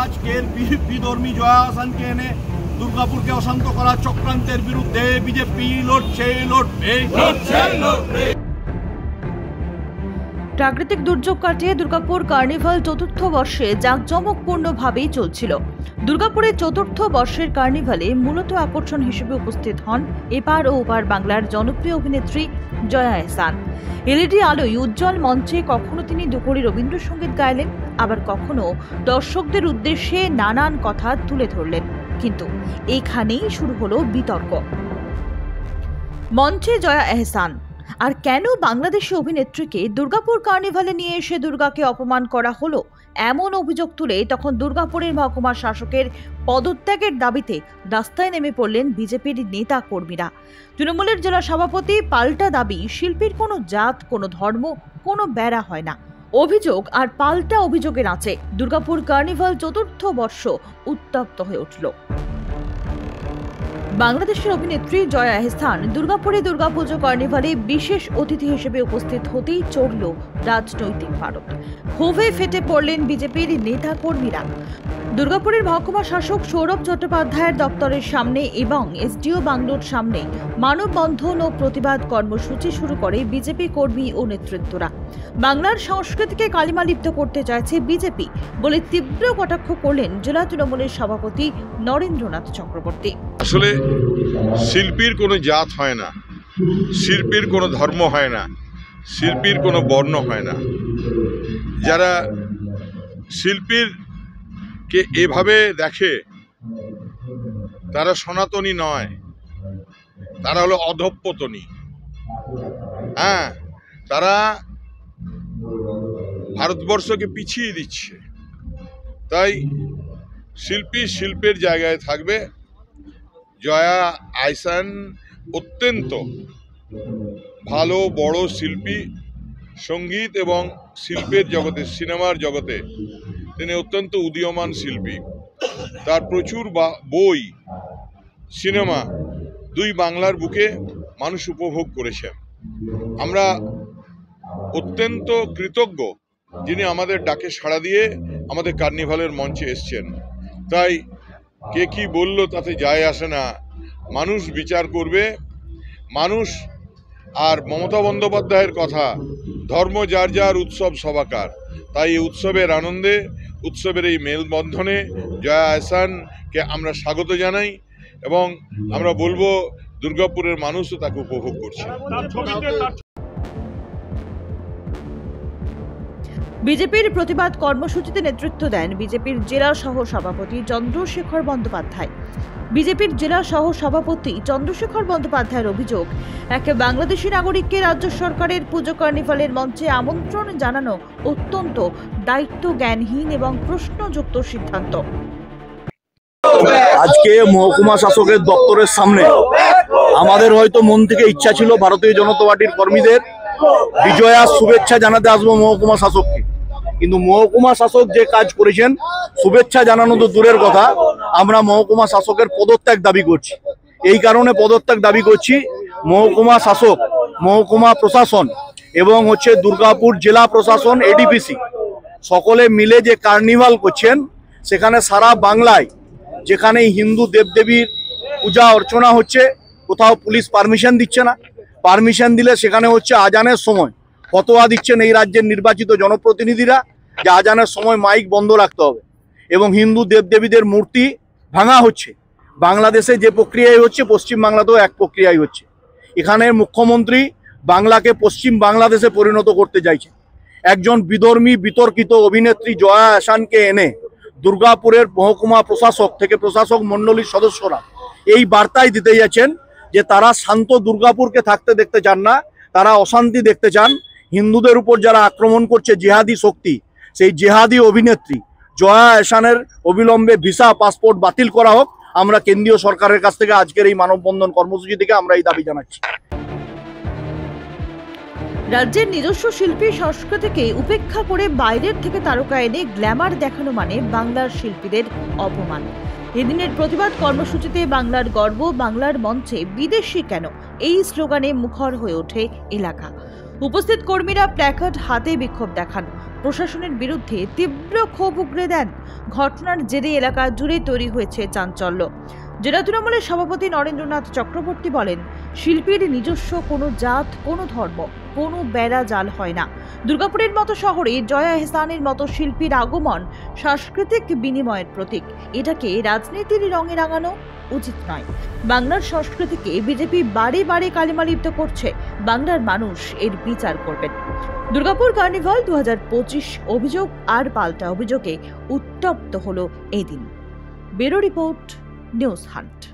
আজকের বিধর্মী জয়া আহসানকে এনে দুর্গাপুরকে অশান্ত করার চক্রান্তের বিরুদ্ধে বিজেপি লড়ছে। প্রাকৃতিক দুর্যোগ কাটিয়ে দুর্গাপুর কার্নিভাল চতুর্থ বর্ষে জাঁকজমকপূর্ণভাবেই চলছিল। দুর্গাপুরের চতুর্থ বর্ষের কার্নিভালে মূলত আকর্ষণ হিসেবে উপস্থিত হন এপার ও ওপার বাংলার জনপ্রিয় অভিনেত্রী জয়া আহসান। এলইডি আলোয় উজ্জ্বল মঞ্চে কখনো তিনি দুপুরে রবীন্দ্রসঙ্গীত গাইলেন, আবার কখনো দর্শকদের উদ্দেশ্যে নানান কথা তুলে ধরলেন। কিন্তু এখানেই শুরু হলো বিতর্ক। মঞ্চে জয়া আহসান, আর কেন বাংলাদেশি অভিনেত্রীকে দুর্গাপুর কার্নিভালে নিয়ে এসে দুর্গাকে অপমান করা হলো, এমন অভিযোগ তুলে তখন দুর্গাপুরের মহকুমা শাসকের পদত্যাগের দাবিতে রাস্তায় নেমে পড়লেন বিজেপির নেতা কর্মীরা। তৃণমূলের জেলা সভাপতি পাল্টা দাবি, শিল্পীর কোনো জাত, কোনো ধর্ম, কোনো বেড়া হয় না। অভিযোগ আর পাল্টা অভিযোগের আঁচে দুর্গাপুর কার্নিভাল চতুর্থ বর্ষ উত্তপ্ত হয়ে উঠল। বাংলাদেশের অভিনেত্রী জয়া আহসান দুর্গাপুরে দুর্গাপুজো কার্নিভালে বিশেষ অতিথি হিসেবে উপস্থিত হতেই চড়ল রাজনৈতিক পারদ। ক্ষোভে ফেটে পড়লেন বিজেপির নেতা কর্মীরা। দুর্গাপুরের মহকুমা শাসক সৌরভ চট্টোপাধ্যায়ের দপ্তরের সামনে এবং এসডিও বাংলোর সামনে মানববন্ধন ও প্রতিবাদ কর্মসূচি শুরু করে বিজেপি কর্মী ও নেতৃত্বরা। বাংলার সংস্কৃতিকে কালিমালিপ্ত করতে চাইছে বিজেপি বলে তীব্র কটাক্ষ করলেন জেলা তৃণমূলের সভাপতি নরেন্দ্রনাথ চক্রবর্তী। আসলে শিল্পীর কোনো জাত হয় না, শিল্পীর কোনো ধর্ম হয় না, শিল্পীর কোনো বর্ণ হয় না। যারা শিল্পীর কে এভাবে দেখে তারা সনাতনী নয়, তারা হলো অধঃপতনী। হ্যাঁ, তারা ভারতবর্ষকে পিছিয়ে দিচ্ছে। তাই শিল্পী শিল্পের জায়গায় থাকবে। জয়া আহসান অত্যন্ত ভালো বড় শিল্পী, সঙ্গীত এবং শিল্পের জগতে, সিনেমার জগতে তিনি অত্যন্ত উদীয়মান শিল্পী। তার প্রচুর বই, সিনেমা দুই বাংলার বুকে মানুষ উপভোগ করেছেন। আমরা অত্যন্ত কৃতজ্ঞ যিনি আমাদের ডাকে সাড়া দিয়ে আমাদের কার্নিভালের মঞ্চে এসছেন। তাই কে কি বলল তাতে যায় আসে না, মানুষ বিচার করবে। মানুষ আর মমতা বন্দ্যোপাধ্যায়ের কথা, ধর্ম যার যার, উৎসব সবাকার। তাই এই উৎসবের আনন্দে, উৎসবের এই মেলবন্ধনে জয়া আহসানকে আমরা স্বাগত জানাই এবং আমরা বলবো দুর্গাপুরের মানুষও তাকে উপভোগ করছে। বিজেপির প্রতিবাদ কর্মসূচিতে নেতৃত্ব দেন বিজেপির জেলা সহ সভাপতি চন্দ্রশেখর বন্দ্যোপাধ্যায়। বিজেপির জেলা সহ সভাপতি চন্দ্রশেখর বন্দ্যোপাধ্যায়ের অভিযোগ, এক বাংলাদেশি নাগরিককে রাজ্য সরকারের পুজো কার্নিভালের মঞ্চে আমন্ত্রণ জানানো অত্যন্ত দায়িত্ব জ্ঞানহীন এবং প্রশ্নযুক্ত সিদ্ধান্ত। আজকে মহকুমা শাসকের দপ্তরের সামনে আমাদের হয়তো মন থেকে ইচ্ছা ছিল ভারতীয় জনতা পার্টির কর্মীদের বিজয়ার শুভেচ্ছা জানাতে আসবো মহকুমা শাসককে, কিন্তু মহকুমা শাসক যে কাজ করেছেন, শুভেচ্ছা জানানো তো দূরের কথা, আমরা মহকুমা শাসকের পদত্যাগ দাবি করছি। এই কারণে পদত্যাগ দাবি করছি, মহকুমা শাসক, মহকুমা প্রশাসন এবং দুর্গাপুর জেলা প্রশাসন, এডিপিসি সকলে মিলে যে কার্নিভাল করছেন, সেখানে সারা বাংলায় যেখানে হিন্দু দেবদেবীর পূজা অর্চনা হচ্ছে, কোথাও পুলিশ পারমিশন দিচ্ছে না। পারমিশন দিলে সেখানে আজানের সময় ফতোয়া দিচ্ছেন এই রাজ্যের নির্বাচিত জনপ্রতিনিধিরা যে আজানের সময় মাইক বন্ধ রাখতে হবে, এবং হিন্দু দেবদেবীদের মূর্তি ভাঙা হচ্ছে। বাংলাদেশে যে প্রক্রিয়ায় হচ্ছে, পশ্চিম বাংলাতেও এক প্রক্রিয়ায় হচ্ছে। এখানে মুখ্যমন্ত্রী বাংলাকে পশ্চিম বাংলাদেশে পরিণত করতে চাইছে। একজন বিধর্মী বিতর্কিত অভিনেত্রী জয়া আহসানকে এনে দুর্গাপুরের মহকুমা প্রশাসক থেকে প্রশাসক মণ্ডলীর সদস্যরা এই বার্তাই দিতে যাচ্ছেন যে তারা শান্ত দুর্গাপুরকে থাকতে দেখতে চান না, তারা অশান্তি দেখতে চান। হিন্দুদের উপর যারা আক্রমণ করছে জিহাদি শক্তি, সেই জিহাদি অভিনেত্রী জয়া আহসানের অবিলম্বে ভিসা পাসপোর্ট বাতিল করা হোক। আমরা কেন্দ্রীয় সরকারের কাছ থেকে আজকের এই মানববন্ধন কর্মসূচি থেকে আমরা এই দাবি জানাচ্ছি। রাজ্যের নিজস্ব শিল্পী সংস্কৃতিকে উপেক্ষা করে বাইরের থেকে তারকা এনে গ্ল্যামার দেখানো মানে বাংলার শিল্পীদের অপমান। এদিনের প্রতিবাদ কর্মসূচিতে বাংলার গর্ব, বাংলার মঞ্চে বিদেশি কেন, এই স্লোগানে মুখর হয়ে ওঠে এলাকা। উপস্থিত কর্মীরা প্ল্যাকার্ড হাতে বিক্ষোভ দেখান। প্রশাসনের বিরুদ্ধে তীব্র ক্ষোভ উগরে দেন। ঘটনার জেরে এলাকা জুড়ে তৈরি হয়েছে চাঞ্চল্য। জেলা তৃণমূলের সভাপতি নরেন্দ্রনাথ চক্রবর্তী বলেন, শিল্পীর নিজস্ব কোনো জাত, কোনো ধর্ম, কোনো বেড়া জাল হয় না। দুর্গাপুরের মতো শহরে জয়া এহসানের মতো শিল্পীর আগমন সাংস্কৃতিক বিনিময়ের প্রতীক। এটাকে রাজনীতির রঙে রাঙানো উচিত নয়। বাংলার সংস্কৃতিকে বিজেপি বারে বারে কালিমালিপ্ত করছে। বাংলার মানুষ এর বিচার করবেন। দুর্গাপুর কার্নিভাল 2025 অভিযোগ আর পাল্টা অভিযোগে উত্তপ্ত হলো এই দিন। Bureau report, news hunt.